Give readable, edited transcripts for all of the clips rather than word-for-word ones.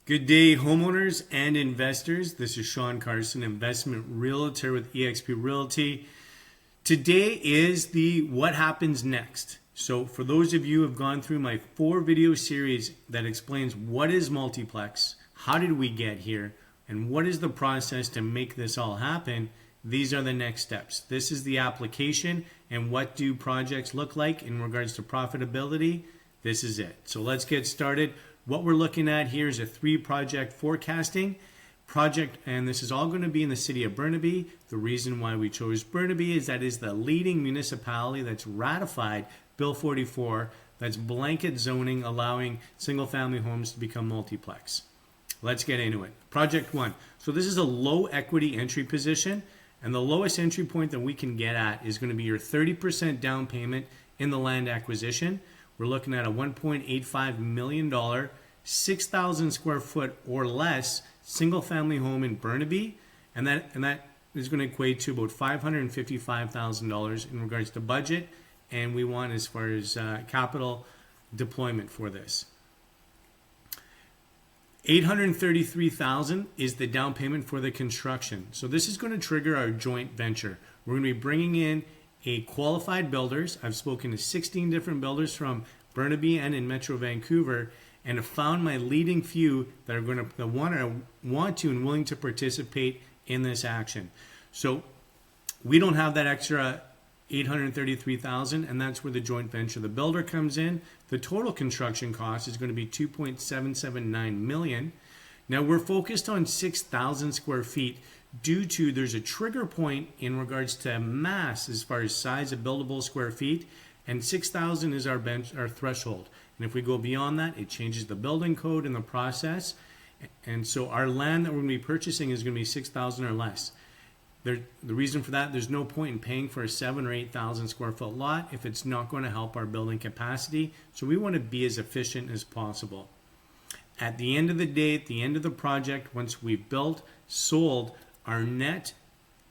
Good day, homeowners and investors. This is Sean Carson, investment realtor with eXp Realty. Today is the what happens next. So for those of you who have gone through my 4-video series that explains what is Multiplex, how did we get here, and what is the process to make this all happen, these are the next steps. This is the application and what do projects look like in regards to profitability. This is it. So let's get started. What we're looking at here is a 3-project forecasting project, and this is all going to be in the city of Burnaby. The reason why we chose Burnaby is that is the leading municipality that's ratified Bill 44, that's blanket zoning allowing single-family homes to become multiplex. Let's get into it. Project 1. So this is a low equity entry position, and the lowest entry point that we can get at is going to be your 30% down payment in the land acquisition. We're looking at a $1.85 million, 6,000 square foot or less single family home in Burnaby, and that is going to equate to about $555,000 in regards to budget, and we want as far as capital deployment for this. $833,000 is the down payment for the construction. So this is going to trigger our joint venture. We're going to be bringing in a qualified builders. I've spoken to 16 different builders from Burnaby and in Metro Vancouver, and have found my leading few that are going to want to and willing to participate in this action. So we don't have that extra $833,000, and that's where the joint venture, the builder, comes in. The total construction cost is going to be $2.779 million. Now we're focused on 6,000 square feet due to there's a trigger point in regards to mass as far as size of buildable square feet, and 6,000 is our threshold. And if we go beyond that, it changes the building code in the process. And so our land that we're going to be purchasing is going to be 6,000 or less. The reason for that, there's no point in paying for a 7,000 or 8,000 square foot lot if it's not going to help our building capacity. So we want to be as efficient as possible. At the end of the day, at the end of the project, once we've built, sold, our net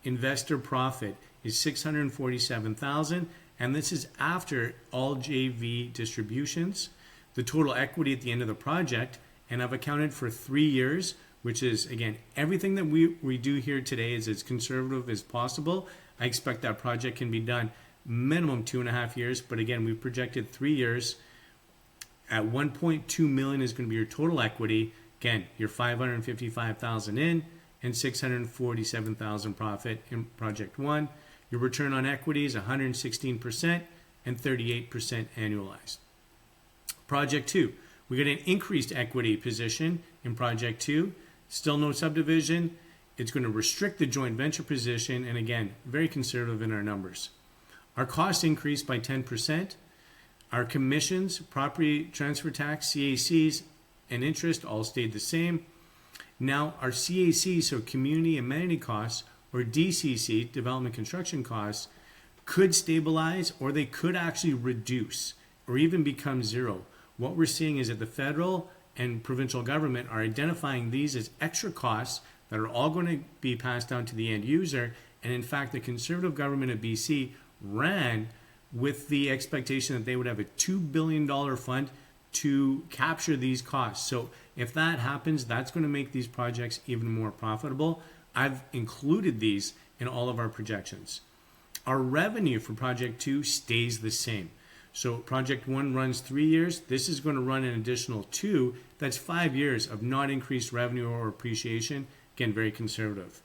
investor profit is $647,000, and this is after all JV distributions. The total equity at the end of the project, and I've accounted for 3 years, which is, again, everything that we do here today is as conservative as possible. I expect that project can be done minimum 2.5 years, but again, we've projected 3 years. At $1.2 million is going to be your total equity. Again, your $555,000 in and $647,000 profit in project 1. Your return on equity is 116% and 38% annualized. Project 2, we get an increased equity position in project 2. Still no subdivision. It's going to restrict the joint venture position, and again, very conservative in our numbers. Our costs increased by 10%. Our commissions, property transfer tax, CACs, and interest all stayed the same. Now our CAC, so community amenity costs, or DCC, development construction costs, could stabilize, or they could actually reduce or even become zero. What we're seeing is that the federal and provincial government are identifying these as extra costs that are all going to be passed down to the end user. And in fact, the Conservative government of BC ran with the expectation that they would have a $2 billion fund to capture these costs. So if that happens, that's going to make these projects even more profitable. I've included these in all of our projections. Our revenue for project 2 stays the same. So project 1 runs 3 years. This is going to run an additional 2. That's 5 years of not increased revenue or appreciation. Again, very conservative.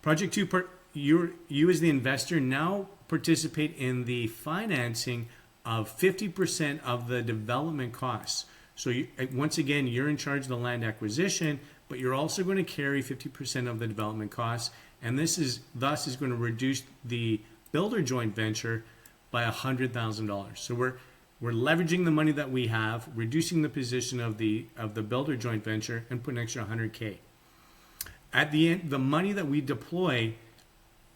Project 2, you as the investor now participate in the financing of 50% of the development costs. So once again, you're in charge of the land acquisition, but you're also going to carry 50% of the development costs, and this is going to reduce the builder joint venture by $100,000. So we're leveraging the money that we have, reducing the position of the builder joint venture, and putting an extra $100K. At the end, the money that we deploy,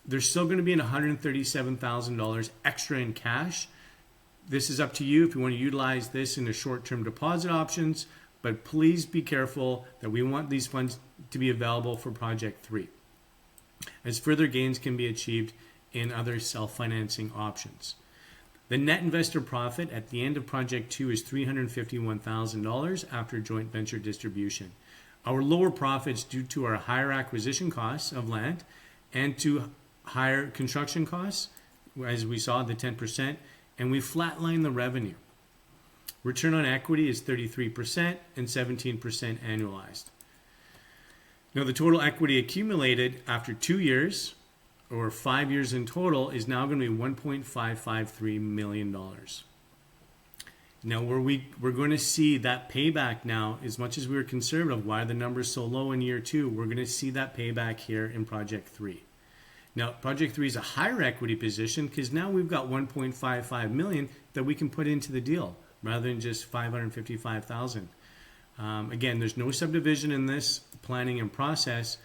there's still going to be $137,000 extra in cash. This is up to you if you want to utilize this in the short-term deposit options, but please be careful that we want these funds to be available for project 3, as further gains can be achieved in other self-financing options. The net investor profit at the end of project 2 is $351,000 after joint venture distribution. Our lower profits due to our higher acquisition costs of land and to higher construction costs, as we saw, the 10%, and we flatline the revenue. Return on equity is 33% and 17% annualized. Now, the total equity accumulated after 2 years, or 5 years in total, is now going to be $1.553 million. Now, we're going to see that payback now, as much as we were conservative, why are the numbers so low in year 2? We're going to see that payback here in project 3. Now, project 3 is a higher equity position because now we've got $1.55 million that we can put into the deal rather than just $555,000. Again, there's no subdivision in this planning and process,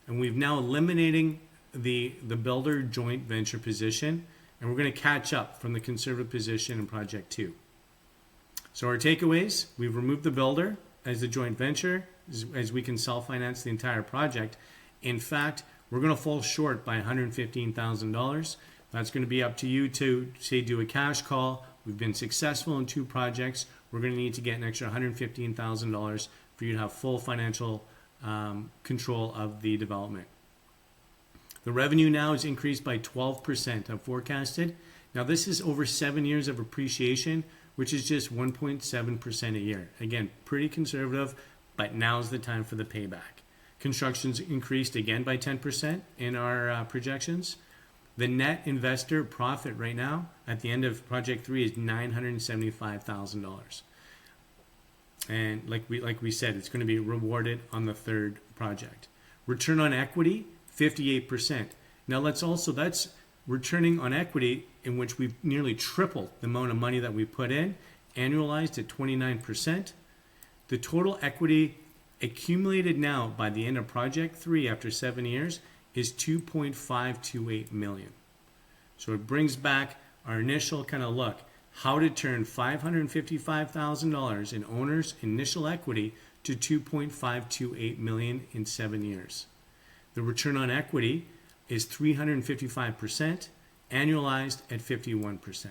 and we've now eliminating the builder joint venture position, and we're going to catch up from the conservative position in project 2. So our takeaways: we've removed the builder as the joint venture, as we can self-finance the entire project. In fact, we're going to fall short by $115,000. That's going to be up to you to, say, do a cash call. We've been successful in 2 projects. We're going to need to get an extra $115,000 for you to have full financial control of the development. The revenue now is increased by 12%, I've forecasted. Now, this is over 7 years of appreciation, which is just 1.7% a year. Again, pretty conservative, but now's the time for the payback. Construction's increased again by 10% in our projections. The net investor profit right now at the end of project 3 is $975,000. And like we said, it's going to be rewarded on the 3rd project. Return on equity, 58%. Now that's returning on equity in which we've nearly tripled the amount of money that we put in, annualized at 29%. The total equity accumulated now by the end of project 3 after 7 years is $2.528 million. So it brings back our initial kind of look, how to turn $555,000 in owners' initial equity to $2.528 million in 7 years. The return on equity is 355%, annualized at 51%.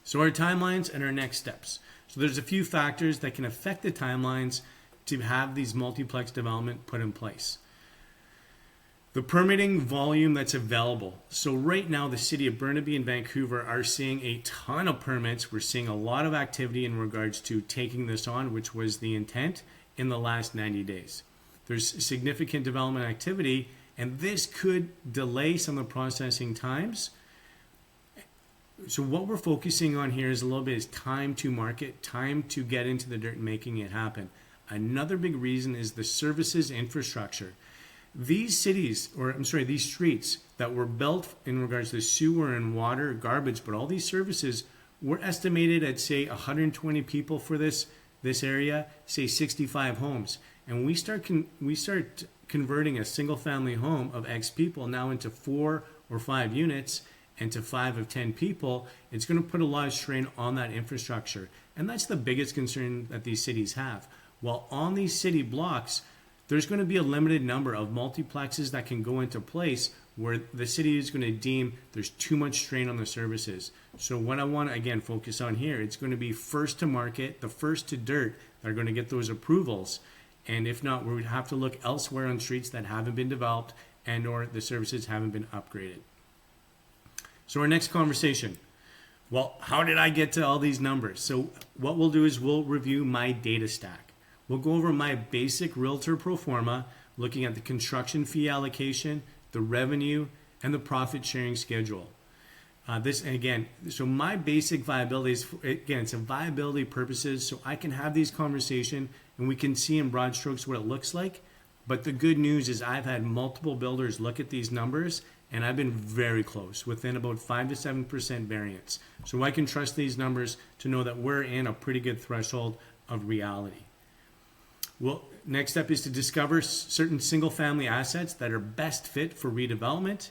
So our timelines and our next steps. So there's a few factors that can affect the timelines to have these multiplex development put in place. The permitting volume that's available. So right now, the city of Burnaby and Vancouver are seeing a ton of permits. We're seeing a lot of activity in regards to taking this on, which was the intent in the last 90 days. There's significant development activity, and this could delay some of the processing times. So what we're focusing on here is a little bit is time to market, time to get into the dirt and making it happen. Another big reason is the services infrastructure. These cities, these streets that were built in regards to sewer and water, garbage, but all these services were estimated at, say, 120 people for this area, say 65 homes. And we start converting a single family home of X people now into 4 or 5 units and to 5 of 10 people. It's going to put a lot of strain on that infrastructure. And that's the biggest concern that these cities have. Well, on these city blocks, there's going to be a limited number of multiplexes that can go into place where the city is going to deem there's too much strain on the services. So what I want to, again, focus on here, it's going to be first to market, the first to dirt that are going to get those approvals. And if not, we would have to look elsewhere on streets that haven't been developed and or the services haven't been upgraded. So our next conversation. Well, how did I get to all these numbers? So what we'll do is we'll review my data stack. We'll go over my basic realtor pro forma, looking at the construction fee allocation, the revenue, and the profit sharing schedule. So my basic viability is, again, it's a viability purposes, so I can have these conversations and we can see in broad strokes what it looks like. But the good news is I've had multiple builders look at these numbers and I've been very close, within about 5 to 7% variance. So I can trust these numbers to know that we're in a pretty good threshold of reality. Well, next step is to discover certain single-family assets that are best fit for redevelopment.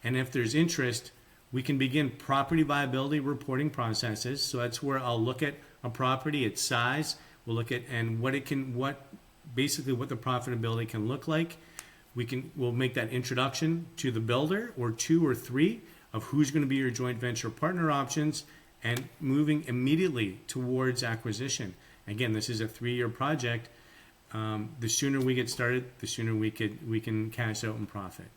And if there's interest, we can begin property viability reporting processes. So that's where I'll look at a property, its size. We'll look at and what the profitability can look like. We'll make that introduction to the builder or 2 or 3 of who's going to be your joint venture partner options and moving immediately towards acquisition. Again, this is a 3-year project. The sooner we get started, the sooner we can cash out and profit.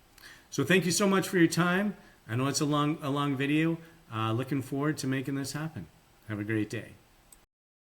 So thank you so much for your time. I know it's a long video. Looking forward to making this happen. Have a great day.